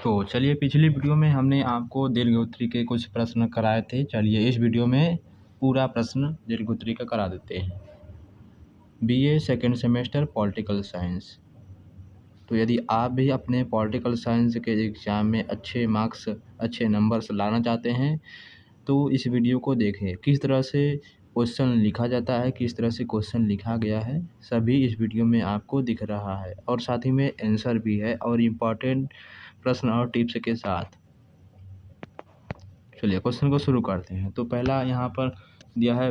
तो चलिए, पिछली वीडियो में हमने आपको दीर्घोत्तरी के कुछ प्रश्न कराए थे। चलिए इस वीडियो में पूरा प्रश्न दीर्घोत्तरी का करा देते हैं। BA second semester political science. तो यदि आप भी अपने पॉलिटिकल साइंस के एग्ज़ाम में अच्छे मार्क्स, अच्छे नंबर्स लाना चाहते हैं, तो इस वीडियो को देखें। किस तरह से क्वेश्चन लिखा जाता है, किस तरह से क्वेश्चन लिखा गया है, सभी इस वीडियो में आपको दिख रहा है और साथ ही में आंसर भी है और इम्पॉर्टेंट प्रश्न और टिप्स के साथ। चलिए क्वेश्चन को शुरू करते हैं। तो पहला यहाँ पर दिया है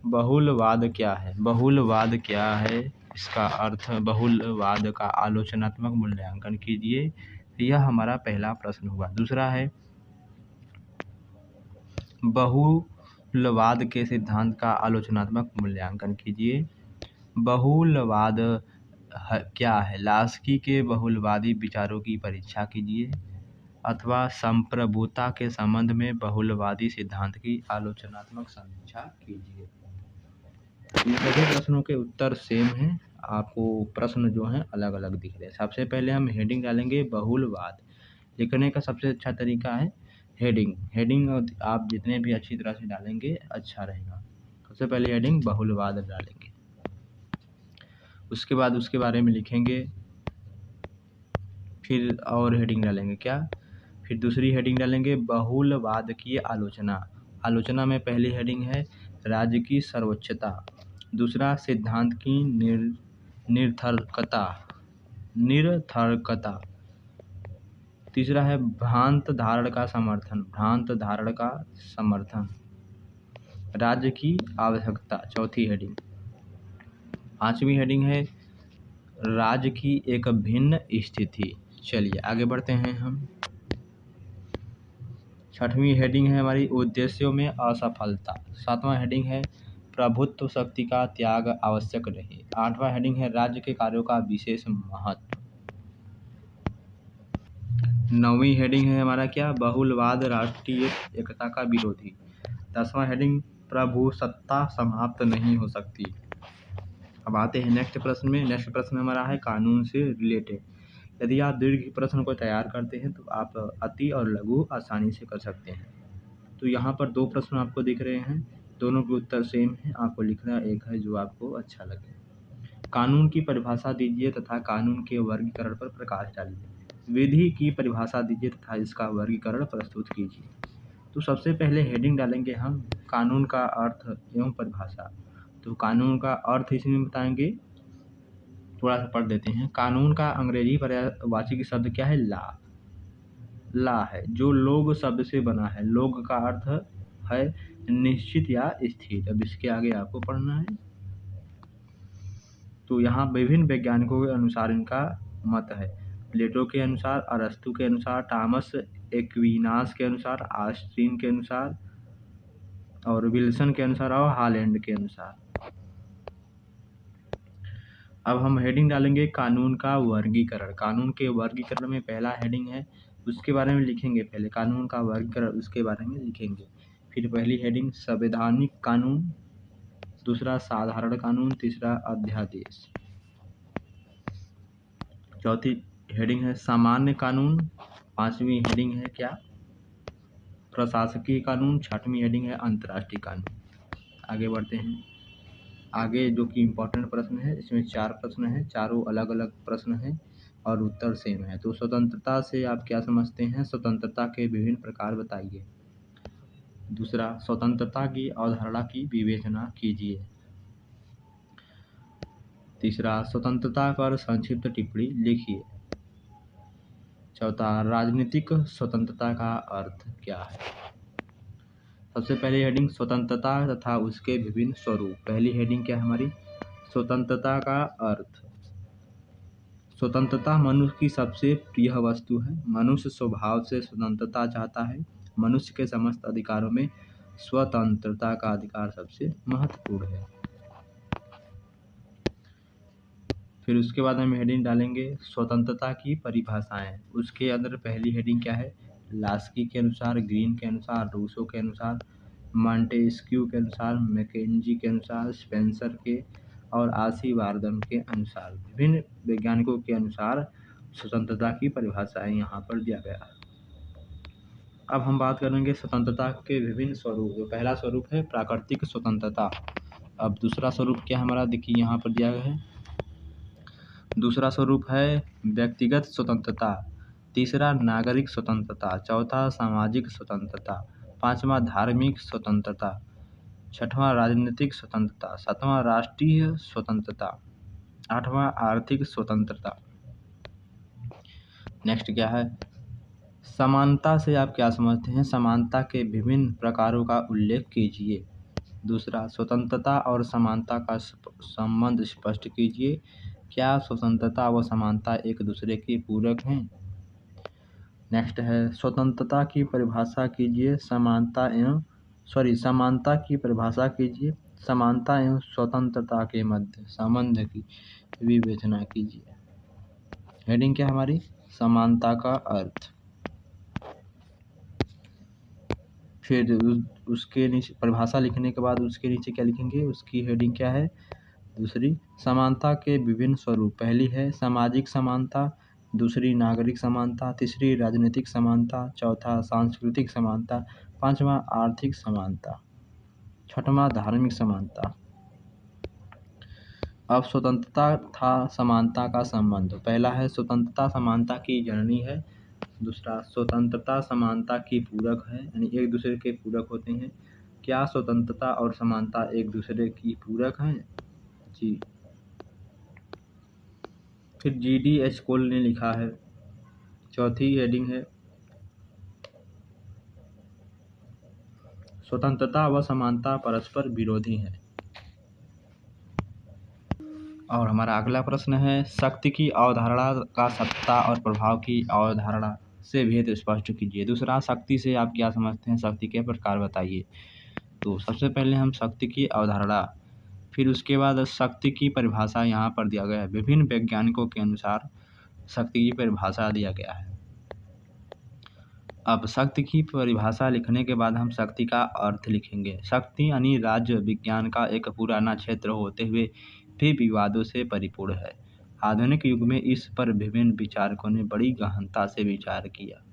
बहुलवाद क्या है। बहुलवाद क्या है, इसका अर्थ बहुलवाद का आलोचनात्मक मूल्यांकन कीजिए। यह हमारा पहला प्रश्न हुआ। दूसरा है बहुलवाद के सिद्धांत का आलोचनात्मक मूल्यांकन कीजिए। बहुलवाद क्या है, लास्की के बहुलवादी विचारों की परीक्षा कीजिए अथवा संप्रभुता के संबंध में बहुलवादी सिद्धांत की आलोचनात्मक समीक्षा कीजिए। इन सभी प्रश्नों के उत्तर सेम हैं, आपको प्रश्न जो हैं अलग अलग दिख रहे हैं। सबसे पहले हम हेडिंग डालेंगे बहुलवाद। लिखने का सबसे अच्छा तरीका है हेडिंग आप जितने भी अच्छी तरह से डालेंगे अच्छा रहेगा। सबसे पहले हेडिंग बहुलवाद डालेंगे, उसके बाद उसके बारे में लिखेंगे, फिर और हेडिंग डालेंगे क्या, फिर दूसरी हेडिंग डालेंगे बहुलवाद की आलोचना। आलोचना में पहली हेडिंग है राज्य की सर्वोच्चता, दूसरा सिद्धांत की निरर्थकता, तीसरा है भ्रांत धारणा का समर्थन, राज्य की आवश्यकता, चौथी हेडिंग। पांचवी हेडिंग है राज्य की एक भिन्न स्थिति। चलिए आगे बढ़ते हैं हम। छठवीं हेडिंग है हमारी उद्देश्यों में असफलता। सातवां हेडिंग है प्रभुत्व शक्ति का त्याग आवश्यक रहे। आठवां हेडिंग है राज्य के कार्यों का विशेष महत्व। नौवीं हेडिंग है हमारा क्या, बहुलवाद राष्ट्रीय एकता का विरोधी। 10वां हेडिंग प्रभुसत्ता समाप्त नहीं हो सकती। अब आते हैं नेक्स्ट प्रश्न में। नेक्स्ट प्रश्न हमारा है कानून से रिलेटेड। यदि आप दीर्घ प्रश्न को तैयार करते हैं तो आप अति और लघु आसानी से कर सकते हैं। तो यहाँ पर दो प्रश्न आपको दिख रहे हैं, दोनों के उत्तर सेम है। आपको लिखना एक है जो आपको अच्छा लगे। कानून की परिभाषा दीजिए तथा कानून के वर्गीकरण पर प्रकाश डालिए। विधि की परिभाषा दीजिए तथा इसका वर्गीकरण प्रस्तुत कीजिए। तो सबसे पहले हेडिंग डालेंगे हम कानून का अर्थ एवं परिभाषा। तो कानून का अर्थ इसमें बताएंगे, थोड़ा सा पढ़ देते हैं। कानून का अंग्रेजी पर्यायवाची शब्द क्या है, ला है, जो लोग शब्द से बना है। लोग का अर्थ है निश्चित या स्थिर। अब इसके आगे आपको पढ़ना है। तो यहाँ विभिन्न वैज्ञानिकों के अनुसार इनका मत है। प्लेटो के अनुसार, अरस्तु के अनुसार, थॉमस एक्विनास के अनुसार, ऑस्टिन के अनुसार और विल्सन के अनुसार और हॉलैंड के अनुसार। अब हम हेडिंग डालेंगे कानून का वर्गीकरण। कानून के वर्गीकरण में पहला हेडिंग है, उसके बारे में लिखेंगे। पहले कानून का वर्गीकरण, उसके बारे में लिखेंगे। फिर पहली हेडिंग संवैधानिक कानून, दूसरा साधारण कानून, तीसरा अध्यादेश। चौथी हेडिंग है सामान्य कानून। पांचवी हेडिंग है क्या, प्रशासकीय कानून। छठवीं हेडिंग है अंतर्राष्ट्रीय कानून। आगे बढ़ते हैं। आगे जो कि इम्पोर्टेंट प्रश्न है, इसमें 4 प्रश्न हैं, चारों अलग अलग प्रश्न हैं और उत्तर सेम है। तो स्वतंत्रता से आप क्या समझते हैं, स्वतंत्रता के विभिन्न प्रकार बताइए। दूसरा, स्वतंत्रता की अवधारणा की विवेचना कीजिए। तीसरा, स्वतंत्रता पर संक्षिप्त टिप्पणी लिखिए। चौथा, राजनीतिक स्वतंत्रता का अर्थ क्या है। सबसे पहली हेडिंग स्वतंत्रता तथा उसके विभिन्न स्वरूप। पहली हेडिंग क्या है हमारी, स्वतंत्रता का अर्थ। स्वतंत्रता मनुष्य की सबसे प्रिय वस्तु है। मनुष्य स्वभाव से स्वतंत्रता चाहता है। मनुष्य के समस्त अधिकारों में स्वतंत्रता का अधिकार सबसे महत्वपूर्ण है। फिर उसके बाद हम हेडिंग डालेंगे स्वतंत्रता की परिभाषाएं। उसके अंदर पहली हेडिंग क्या है, लास्की के अनुसार, ग्रीन के अनुसार, रूसो के अनुसार, मॉन्टेस्क्यू के अनुसार, मैकेंजी के अनुसार, स्पेंसर के और आशीर्वादम के अनुसार, विभिन्न वैज्ञानिकों के अनुसार स्वतंत्रता की परिभाषाएं यहाँ पर दिया गया है। अब हम बात करेंगे स्वतंत्रता के विभिन्न स्वरूप। जो पहला स्वरूप है प्राकृतिक स्वतंत्रता। अब दूसरा स्वरूप क्या हमारा देखिए यहाँ पर दिया गया है। दूसरा स्वरूप है व्यक्तिगत स्वतंत्रता। तीसरा नागरिक स्वतंत्रता। चौथा सामाजिक स्वतंत्रता। पांचवा धार्मिक स्वतंत्रता। छठवां राजनीतिक स्वतंत्रता। सातवां राष्ट्रीय स्वतंत्रता। आठवां आर्थिक स्वतंत्रता। नेक्स्ट क्या है, समानता से आप क्या समझते हैं? समानता के विभिन्न प्रकारों का उल्लेख कीजिए। दूसरा, स्वतंत्रता और समानता का संबंध स्पष्ट कीजिए। क्या स्वतंत्रता व समानता एक दूसरे के पूरक हैं? नेक्स्ट है, स्वतंत्रता की परिभाषा कीजिए। समानता की परिभाषा कीजिए। समानता एवं स्वतंत्रता के मध्य संबंध की विवेचना कीजिए। हेडिंग क्या हमारी? समानता का अर्थ। फिर उसके नीचे परिभाषा लिखने के बाद उसके नीचे क्या लिखेंगे? उसकी हेडिंग क्या है? दूसरी, समानता के विभिन्न स्वरूप। पहली है सामाजिक समानता, दूसरी नागरिक समानता, तीसरी राजनीतिक समानता, चौथा सांस्कृतिक समानता, पांचवा आर्थिक समानता, छठवां धार्मिक समानता। अब स्वतंत्रता तथा समानता का संबंध। पहला है स्वतंत्रता समानता की जननी है। दूसरा, स्वतंत्रता समानता की पूरक है, यानी एक दूसरे के पूरक होते हैं। क्या स्वतंत्रता और समानता एक दूसरे की पूरक हैं? जी। फिर GD एस्कोल ने लिखा है। चौथी हेडिंग है स्वतंत्रता व समानता परस्पर विरोधी हैं। और हमारा अगला प्रश्न है, शक्ति की अवधारणा का सत्ता और प्रभाव की अवधारणा से भेद स्पष्ट कीजिए। दूसरा, शक्ति से आप क्या समझते हैं? शक्ति के प्रकार बताइए। तो सबसे पहले हम शक्ति की अवधारणा, फिर उसके बाद शक्ति की परिभाषा यहाँ पर दिया गया है। विभिन्न वैज्ञानिकों के अनुसार शक्ति की परिभाषा दिया गया है। अब शक्ति की परिभाषा लिखने के बाद हम शक्ति का अर्थ लिखेंगे। शक्ति यानी राज्य विज्ञान का एक पुराना क्षेत्र होते हुए भी विवादों से परिपूर्ण है। आधुनिक युग में इस पर विभिन्न विचारकों ने बड़ी गहनता से विचार किया।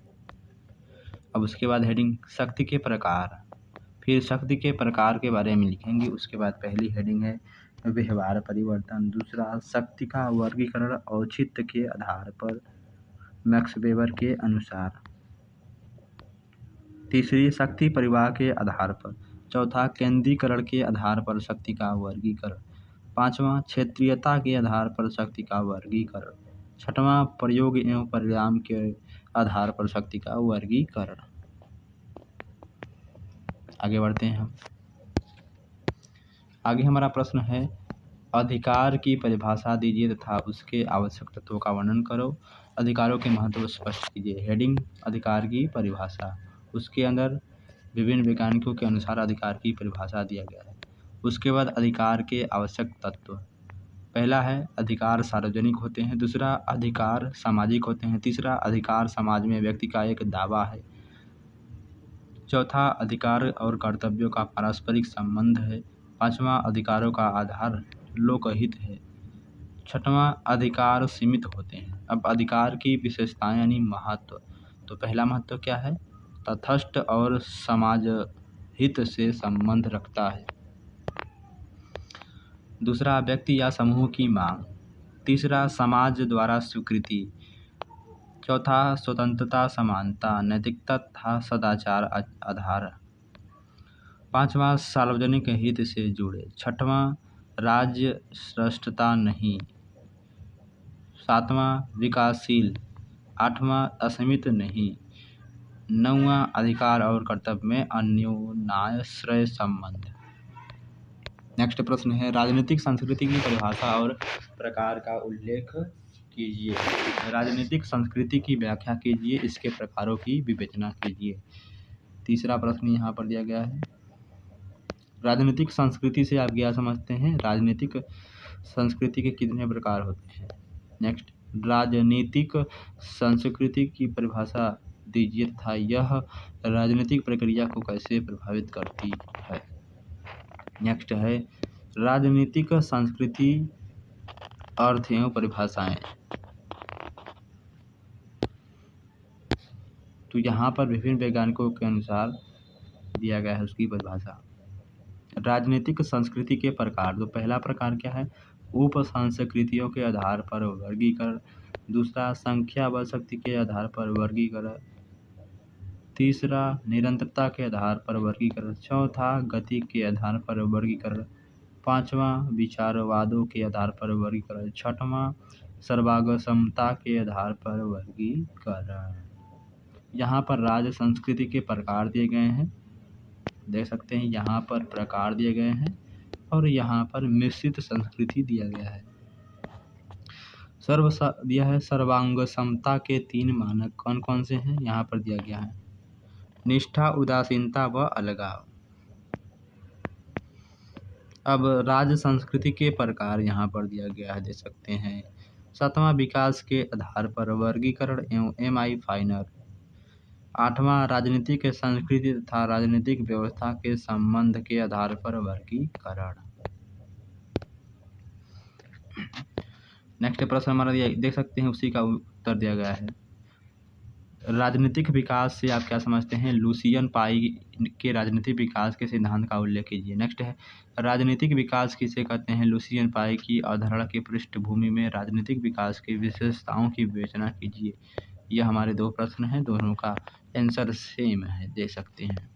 अब उसके बाद हेडिंग शक्ति के प्रकार, फिर शक्ति के प्रकार के बारे में लिखेंगे। उसके बाद पहली हेडिंग है व्यवहार परिवर्तन। दूसरा, शक्ति का वर्गीकरण औचित्य के आधार पर मैक्स वेबर के अनुसार। तीसरी, शक्ति परिवार के आधार पर। चौथा, केंद्रीकरण के आधार पर शक्ति का वर्गीकरण। पांचवा, क्षेत्रीयता के आधार पर शक्ति का वर्गीकरण। छठवां, प्रयोग एवं परिणाम के आधार पर शक्ति का वर्गीकरण। आगे बढ़ते हैं हम। आगे हमारा प्रश्न है, अधिकार की परिभाषा दीजिए तथा उसके आवश्यक तत्वों का वर्णन करो। अधिकारों के महत्व स्पष्ट कीजिए। हेडिंग अधिकार की परिभाषा। उसके अंदर विभिन्न वैज्ञानिकों के अनुसार अधिकार की परिभाषा दिया गया है। उसके बाद अधिकार के आवश्यक तत्व। पहला है अधिकार सार्वजनिक होते हैं। दूसरा, अधिकार सामाजिक होते हैं। तीसरा, अधिकार समाज में व्यक्ति का एक दावा है। चौथा, अधिकार और कर्तव्यों का पारस्परिक संबंध है। पांचवा, अधिकारों का आधार लोकहित है। छठवां, अधिकार सीमित होते हैं। अब अधिकार की विशेषताएं यानी महत्व। तो पहला महत्व क्या है? तटस्थ और समाज हित से संबंध रखता है। दूसरा, व्यक्ति या समूह की मांग। तीसरा, समाज द्वारा स्वीकृति। चौथा, स्वतंत्रता, समानता, नैतिकता तथा सदाचार आधार। पांचवा, सार्वजनिक हित से जुड़े। छठवां, राज्य श्रेष्ठता नहीं। सातवां, विकासशील। आठवां, असीमित नहीं। नौवां, अधिकार और कर्तव्य में अन्योन्याश्रय संबंध। नेक्स्ट प्रश्न है, राजनीतिक संस्कृति की परिभाषा और प्रकार का उल्लेख कीजिए। राजनीतिक संस्कृति की व्याख्या कीजिए, इसके प्रकारों की विवेचना कीजिए। तीसरा प्रश्न यहाँ पर दिया गया है, राजनीतिक संस्कृति से आप क्या समझते हैं? राजनीतिक संस्कृति के कितने प्रकार होते हैं? नेक्स्ट, राजनीतिक संस्कृति की परिभाषा दीजिए तथा यह राजनीतिक प्रक्रिया को कैसे प्रभावित करती है। नेक्स्ट है, राजनीतिक संस्कृति अर्थ एवं परिभाषाएं। तो यहाँ पर विभिन्न वैज्ञानिकों के अनुसार दिया गया है उसकी परिभाषा। राजनीतिक संस्कृति के प्रकार, तो पहला प्रकार क्या है, उप संस्कृतियों के आधार पर वर्गीकरण। दूसरा, संख्या बल शक्ति के आधार पर वर्गीकरण। तीसरा, निरंतरता के आधार पर वर्गीकरण। चौथा, गति के आधार पर वर्गीकरण। पांचवा, विचारवादों के आधार पर वर्गीकरण। छठवां, सर्वागमता के आधार पर वर्गीकरण। यहाँ पर राज्य संस्कृति के प्रकार दिए गए हैं, देख सकते हैं यहाँ पर प्रकार दिए गए हैं और यहाँ पर मिश्रित संस्कृति दिया गया है। दिया है सर्वांग समता के 3 मानक कौन कौन से हैं, यहाँ पर दिया गया है। निष्ठा, उदासीनता व अलगाव। अब राज्य संस्कृति के प्रकार यहाँ पर दिया गया है, देख सकते हैं। 7वां, विकास के आधार पर वर्गीकरण एवं MI फाइनल। 8वां, राजनीतिक संस्कृति तथा राजनीतिक व्यवस्था के संबंध के आधार पर वर्गीकरण। नेक्स्ट प्रश्न हमारा देख सकते हैं, उसी का उत्तर दिया गया है। राजनीतिक विकास से आप क्या समझते हैं, लुसियन पाई के राजनीतिक विकास के सिद्धांत का उल्लेख कीजिए। नेक्स्ट है, राजनीतिक विकास किसे कहते हैं, लुसियन पाई की अवधारणा की पृष्ठभूमि में राजनीतिक विकास की विशेषताओं की विवेचना कीजिए। यह हमारे 2 प्रश्न हैं, दोनों का आंसर सेम है, देख सकते हैं।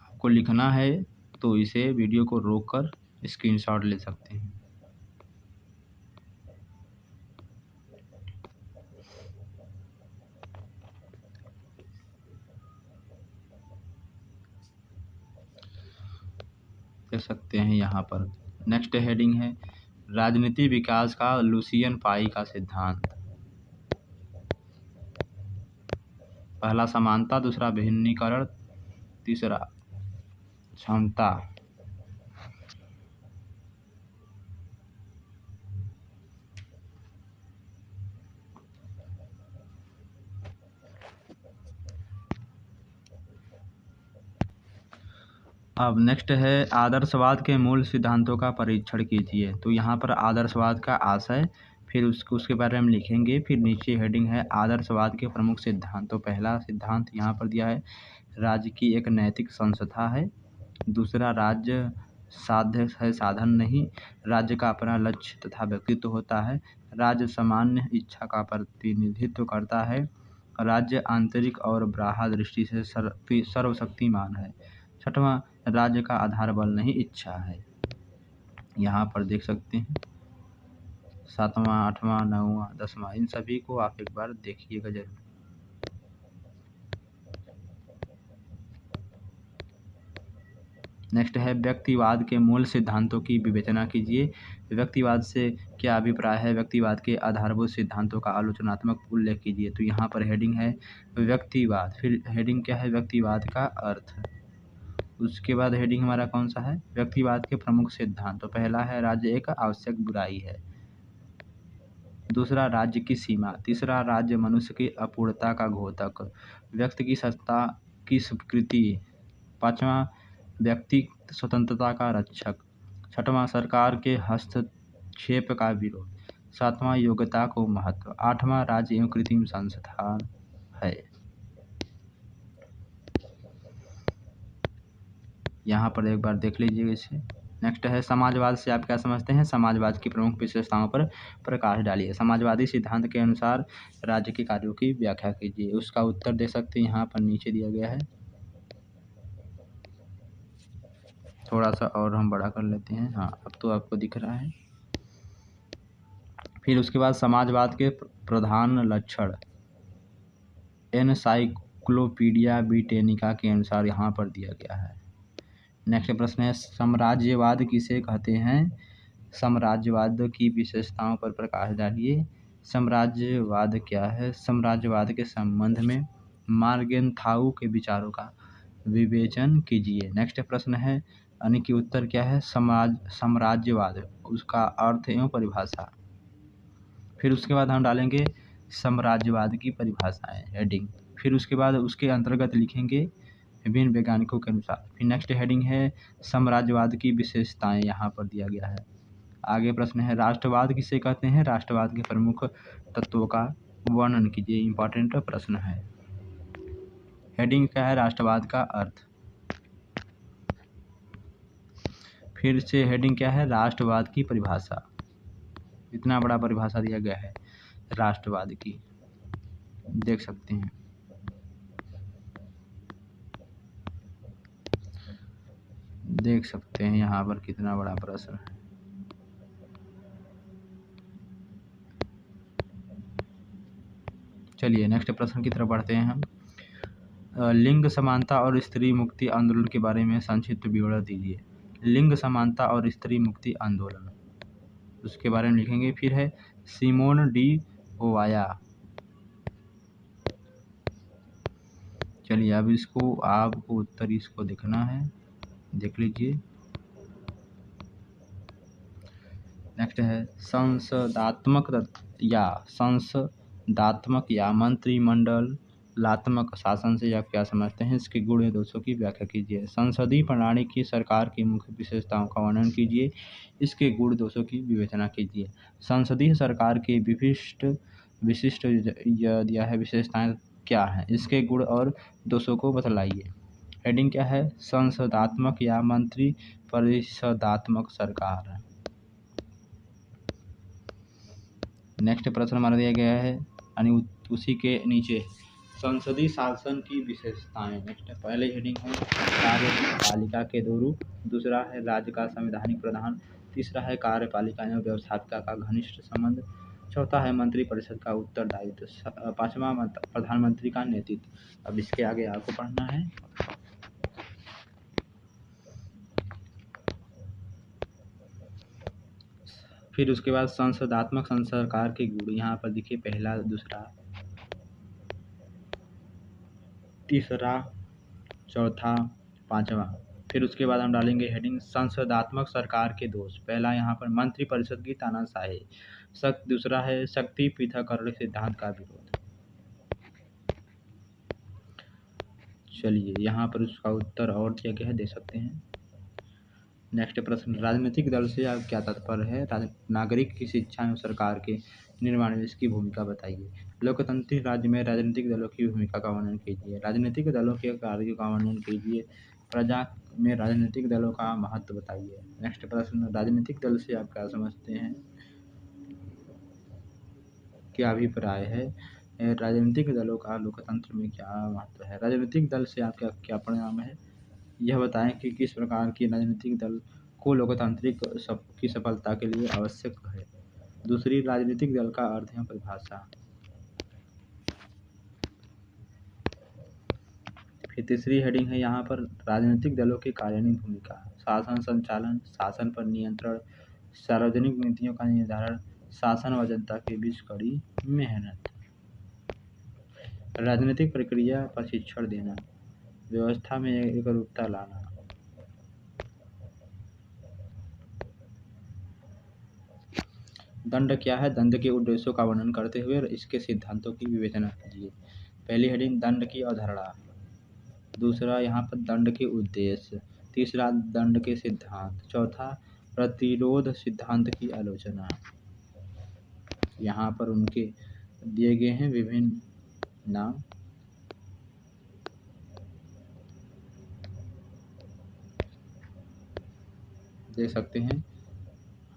आपको लिखना है तो इसे वीडियो को रोककर स्क्रीनशॉट ले सकते हैं। देख सकते हैं यहाँ पर। नेक्स्ट हेडिंग है, राजनीति विकास का लुसियन पाई का सिद्धांत। पहला, समानता। दूसरा, भिन्नीकरण। तीसरा, क्षमता। अब नेक्स्ट है, आदर्शवाद के मूल सिद्धांतों का परीक्षण कीजिए। तो यहाँ पर आदर्शवाद का आशय, फिर उसके बारे में लिखेंगे। फिर नीचे हेडिंग है, आदर्शवाद के प्रमुख सिद्धांत। तो पहला सिद्धांत यहाँ पर दिया है, राज्य की एक नैतिक संस्था है। दूसरा, राज्य साध्य है, साधन नहीं। राज्य का अपना लक्ष्य तथा व्यक्तित्व होता है। राज्य सामान्य इच्छा का प्रतिनिधित्व करता है। राज्य आंतरिक और बाह्य दृष्टि से सर्वशक्तिमान है। छठवां, राज्य का आधार बल नहीं, इच्छा है। यहाँ पर देख सकते हैं 7वां, 8वां, 9वां, 10वां, इन सभी को आप एक बार देखिएगा जरूर। नेक्स्ट है, व्यक्तिवाद के मूल सिद्धांतों की विवेचना कीजिए। व्यक्तिवाद से क्या अभिप्राय है, व्यक्तिवाद के आधारभूत सिद्धांतों का आलोचनात्मक उल्लेख कीजिए। तो यहाँ पर हेडिंग है व्यक्तिवाद, फिर हेडिंग क्या है, व्यक्तिवाद का अर्थ। उसके बाद हेडिंग हमारा कौन सा है, व्यक्तिवाद के प्रमुख सिद्धांत। तो पहला है, राज्य एक आवश्यक बुराई है। दूसरा, राज्य की सीमा। तीसरा, राज्य मनुष्य की अपूर्णता का घोतक, व्यक्ति की सत्ता की स्वीकृति। पांचवा, व्यक्ति स्वतंत्रता का रक्षक। छठवां, सरकार के हस्तक्षेप का विरोध। सातवां, योग्यता को महत्व। आठवां, राज्य एवं कृत्रिम संस्थान है। यहाँ पर एक बार देख लीजिए इसे। नेक्स्ट है, समाजवाद से आप क्या समझते हैं, समाजवाद की प्रमुख विशेषताओं पर प्रकाश डालिए। समाजवादी सिद्धांत के अनुसार राज्य के कार्यों की व्याख्या कीजिए। उसका उत्तर दे सकते हैं, यहाँ पर नीचे दिया गया है। थोड़ा सा और हम बड़ा कर लेते हैं, हाँ अब तो आपको दिख रहा है। फिर उसके बाद समाजवाद के प्रधान लक्षण एनसाइक्लोपीडिया ब्रिटेनिका के अनुसार यहाँ पर दिया गया है। नेक्स्ट प्रश्न है, साम्राज्यवाद किसे कहते हैं, साम्राज्यवाद की विशेषताओं पर प्रकाश डालिए। साम्राज्यवाद क्या है, साम्राज्यवाद के संबंध में मार्गेनथाउ के विचारों का विवेचन कीजिए। नेक्स्ट प्रश्न है, यानी कि उत्तर क्या है, साम्राज्यवाद, उसका अर्थ एवं परिभाषा। फिर उसके बाद हम डालेंगे साम्राज्यवाद की परिभाषाएं, हेडिंग। फिर उसके बाद उसके अंतर्गत लिखेंगे विभिन्न वैज्ञानिकों के अनुसार। फिर नेक्स्ट हेडिंग है, साम्राज्यवाद की विशेषताएं, यहाँ पर दिया गया है। आगे प्रश्न है, राष्ट्रवाद किसे कहते हैं? राष्ट्रवाद के प्रमुख तत्वों का वर्णन कीजिए। इंपॉर्टेंट प्रश्न है। हेडिंग क्या है? राष्ट्रवाद का अर्थ। फिर से हेडिंग क्या है? राष्ट्रवाद की परिभाषा। इतना बड़ा परिभाषा दिया गया है राष्ट्रवाद की, देख सकते हैं। देख सकते हैं यहाँ पर कितना बड़ा प्रश्न है। चलिए नेक्स्ट प्रश्न की तरफ बढ़ते हैं हम। लिंग समानता और स्त्री मुक्ति आंदोलन के बारे में संक्षिप्त विवरण दीजिए। लिंग समानता और स्त्री मुक्ति आंदोलन, उसके बारे में लिखेंगे। फिर है सिमोन डी ओवाया। चलिए अब इसको आपको उत्तर इसको देखना है, देख लीजिए। नेक्स्ट है संसदात्मक या मंत्रिमंडलात्मक शासन से आप क्या समझते हैं? इसके गुण दोषों की व्याख्या कीजिए। संसदीय प्रणाली की सरकार की मुख्य विशेषताओं का वर्णन कीजिए। इसके गुण दोषों की विवेचना कीजिए। संसदीय सरकार की विशिष्ट यह है विशेषताएं क्या हैं? इसके गुण और दोषों को बतलाइए। हेडिंग क्या है? संसदात्मक या मंत्री परिषदात्मक सरकार। नेक्स्ट प्रश्न हमारा दिया गया है यानी उसी के नीचे संसदीय शासन की विशेषताएं। नेक्स्ट पहले हेडिंग है कार्यपालिका के दो रूप, दूसरा है राज्य का संवैधानिक प्रधान, तीसरा है कार्यपालिका एवं व्यवस्थापिका का घनिष्ठ संबंध, चौथा है मंत्रिपरिषद का उत्तरदायित्व, पांचवा प्रधानमंत्री का नेतृत्व। अब इसके आगे आपको पढ़ना है। फिर उसके बाद संसदात्मक सरकार के गुण यहाँ पर देखिए, पहला, दूसरा, तीसरा, चौथा, पांचवा। फिर उसके बाद हम डालेंगे हेडिंग संसदात्मक सरकार के दोष। पहला यहाँ पर मंत्रिपरिषद की तानाशाही, दूसरा है शक्ति पृथक्करण सिद्धांत का विरोध। चलिए यहाँ पर उसका उत्तर और क्या क्या है दे सकते हैं। नेक्स्ट प्रश्न, राजनीतिक दल से आप क्या तात्पर्य है? नागरिक की शिक्षा एवं सरकार के निर्माण में इसकी भूमिका बताइए। लोकतांत्रिक राज्य में राजनीतिक दलों की भूमिका का वर्णन कीजिए। राजनीतिक दलों के कार्य का वर्णन कीजिए। प्रजा में राजनीतिक दलों का महत्व बताइए। नेक्स्ट प्रश्न, राजनीतिक दल से आप क्या समझते हैं? क्या अभिप्राय है? राजनीतिक दलों का लोकतंत्र में क्या महत्व है? राजनीतिक दल से आपका क्या परिणाम है? यह बताएं कि किस प्रकार की राजनीतिक दल को लोकतांत्रिक की सफलता के लिए आवश्यक है। दूसरी, राजनीतिक दल का अर्थ है परिभाषा। फिर तीसरी हेडिंग है यहाँ पर राजनीतिक दलों की कार्यान्वयन भूमिका, शासन संचालन, शासन पर नियंत्रण, सार्वजनिक नीतियों का निर्धारण, शासन व जनता के बीच कड़ी मेहनत, राजनीतिक प्रक्रिया प्रशिक्षण देना, व्यवस्था में एकरूपता लाना। दंड क्या है? दंड के उद्देश्यों का वर्णन करते हुए इसके सिद्धांतों की विवेचना कीजिए। पहली हेडिंग दंड की अवधारणा, दूसरा यहाँ पर दंड के उद्देश्य, तीसरा दंड के सिद्धांत, चौथा प्रतिरोध सिद्धांत की आलोचना। यहाँ पर उनके दिए गए हैं विभिन्न नाम। देख सकते हैं।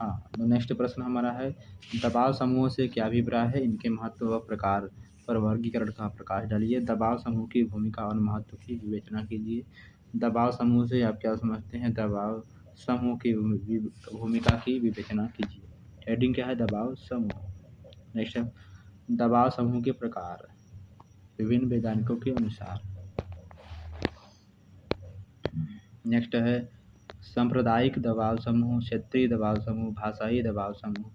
हाँ, तो नेक्स्ट प्रश्न हमारा है दबाव समूह से क्या अभिप्राय है? इनके महत्व व प्रकार पर वर्गीकरण का प्रकाश डालिए। दबाव समूह की भूमिका और महत्व की विवेचना कीजिए। दबाव समूह से आप क्या समझते हैं? दबाव समूह की भूमिका की विवेचना कीजिए। हेडिंग क्या है? दबाव समूह। नेक्स्ट, दबाव समूह के प्रकार विभिन्न वैज्ञानिकों के अनुसार। नेक्स्ट है सांप्रदायिक दबाव समूह, क्षेत्रीय दबाव समूह, भाषाई दबाव समूह,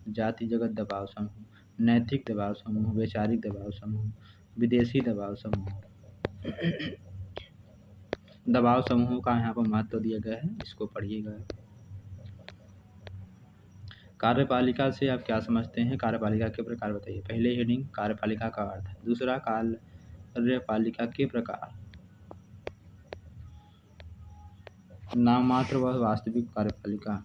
जाति जगत दबाव समूह, नैतिक दबाव समूह, वैचारिक दबाव समूह, विदेशी दबाव समूह। दबाव समूहों का यहाँ पर महत्व दिया गया है, इसको पढ़िएगा। कार्यपालिका से आप क्या समझते हैं? कार्यपालिका के प्रकार बताइए। पहले हेडिंग कार्यपालिका का अर्थ, दूसरा कार्यपालिका के प्रकार, नाममात्र व वास्तविक कार्यपालिका,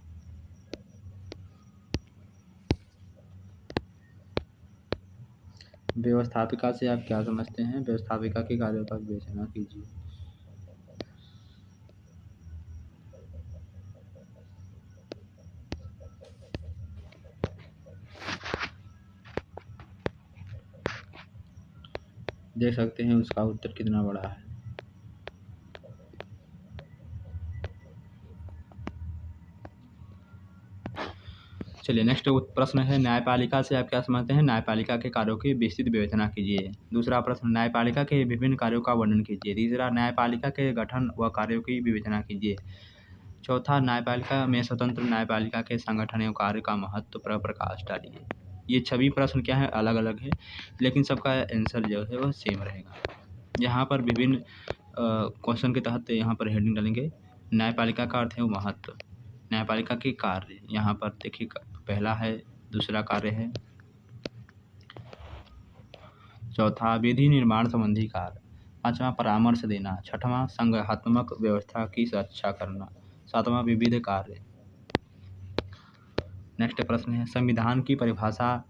व्यवस्थापिका से आप क्या समझते हैं? व्यवस्थापिका के कार्यों का विवेचना कीजिए। देख सकते हैं उसका उत्तर कितना बड़ा है। चलिए नेक्स्ट प्रश्न है, न्यायपालिका से आप क्या समझते हैं? न्यायपालिका के कार्यों की विस्तृत विवेचना कीजिए। दूसरा प्रश्न, न्यायपालिका के विभिन्न कार्यों का वर्णन कीजिए। तीसरा, न्यायपालिका के गठन व कार्यों की विवेचना कीजिए। चौथा, न्यायपालिका में स्वतंत्र न्यायपालिका के संगठन एवं कार्य का महत्व पर प्रकाश डालिए। ये सभी प्रश्न क्या है, अलग अलग है, लेकिन सबका आंसर जो है वह सेम रहेगा। यहाँ पर विभिन्न क्वेश्चन के तहत यहाँ पर हेडिंग डालेंगे। न्यायपालिका का अर्थ है वो महत्व, न्यायपालिका के कार्य, यहाँ पर देखिए पहला है, दूसरा कार्य है, चौथा विधि निर्माण संबंधी कार्य, पांचवा परामर्श देना, छठवां संघात्मक व्यवस्था की रक्षा करना, सातवां विविध कार्य। नेक्स्ट प्रश्न है, संविधान की परिभाषा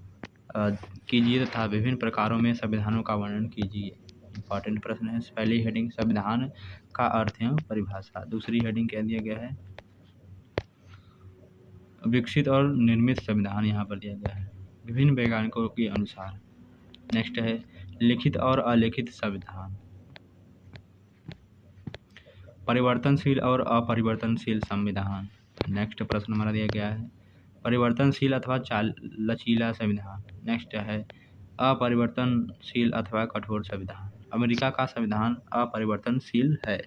कीजिए तथा विभिन्न प्रकारों में संविधानों का वर्णन कीजिए। इंपॉर्टेंट प्रश्न है। पहली हेडिंग संविधान का अर्थ है परिभाषा। दूसरी हेडिंग क्या दिया गया है, विकसित और निर्मित संविधान यहाँ पर दिया गया है विभिन्न वैज्ञानिकों के अनुसार। नेक्स्ट है लिखित और अलिखित संविधान, परिवर्तनशील और अपरिवर्तनशील संविधान। नेक्स्ट प्रश्न हमारा दिया गया है परिवर्तनशील अथवा लचीला संविधान। नेक्स्ट है अपरिवर्तनशील अथवा कठोर संविधान। अमेरिका का संविधान अपरिवर्तनशील है।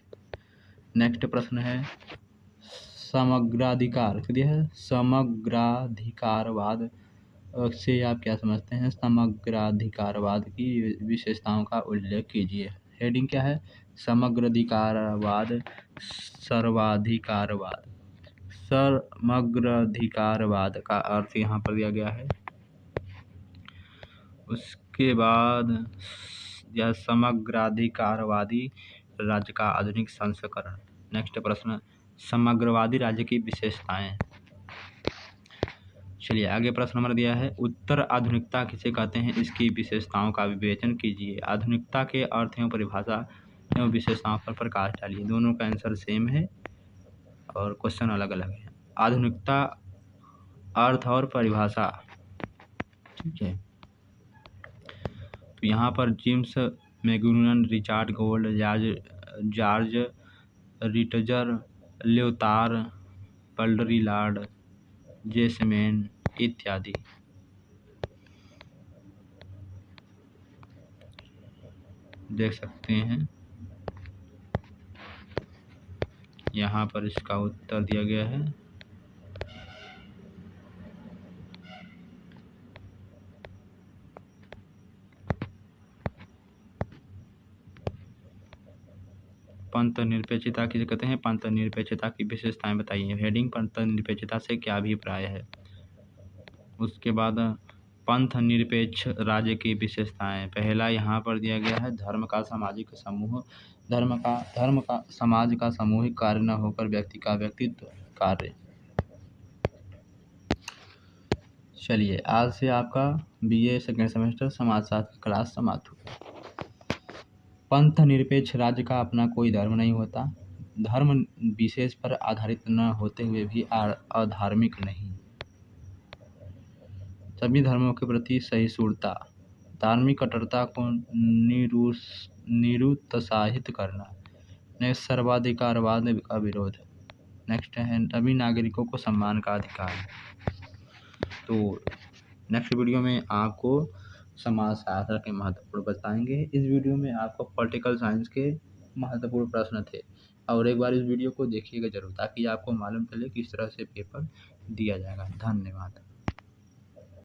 नेक्स्ट प्रश्न है समग्राधिकार, समग्राधिकारवाद से आप क्या समझते हैं? समग्राधिकारवाद की विशेषताओं का उल्लेख कीजिए। हेडिंग क्या है, समग्राधिकारवाद, सर्वाधिकारवाद। समग्राधिकारवाद का अर्थ यहाँ पर दिया गया है। उसके बाद यह समग्राधिकारवादी राज्य का आधुनिक संस्करण। नेक्स्ट प्रश्न समग्रवादी राज्य की विशेषताएं। चलिए आगे प्रश्न नंबर दिया है उत्तर आधुनिकता किसे कहते हैं, इसकी विशेषताओं का विवेचन कीजिए। आधुनिकता के अर्थ एवं परिभाषा एवं विशेषताओं पर प्रकाश डालिए। दोनों का आंसर सेम है और क्वेश्चन अलग अलग है। आधुनिकता अर्थ और परिभाषा, ठीक है, तो यहाँ पर जेम्स मैगुनन, रिचार्ड गोल्ड, जॉर्ज रिटजर, ल्योतार बल्डरिलार्ड, जेसमैन इत्यादि। देख सकते हैं यहाँ पर इसका उत्तर दिया गया है। पंथ निरपेक्षता किसे कहते हैं? पंथ निरपेक्षता की विशेषताएं बताइए। हेडिंग पंथ निरपेक्षता से क्या अभिप्राय है। उसके बाद पंथ निरपेक्ष राज्य की विशेषताएं। पहला यहाँ पर दिया गया है धर्म का सामाजिक समूह, धर्म का समाज का सामूहिक कार्य न होकर व्यक्ति का व्यक्तित्व कार्य। चलिए आज से आपका BA सेकेंड सेमेस्टर समाजशास्त्र क्लास समाप्त हुआ। पंथ निरपेक्ष राज्य का अपना कोई धर्म नहीं होता, धर्म विशेष पर आधारित न होते हुए भी अधार्मिक नहीं, सभी धर्मों के प्रति सहिष्णुता, धार्मिक कट्टरता को निरुत्साहित करना, नेक्स्ट सर्वाधिकारवाद का विरोध, नेक्स्ट है सभी नागरिकों को सम्मान का अधिकार। तो नेक्स्ट वीडियो में आपको समाजशास्त्र के महत्वपूर्ण बताएंगे। इस वीडियो में आपको पॉलिटिकल साइंस के महत्वपूर्ण प्रश्न थे और एक बार इस वीडियो को देखिएगा जरूर ताकि आपको मालूम चले किस तरह से पेपर दिया जाएगा। धन्यवाद।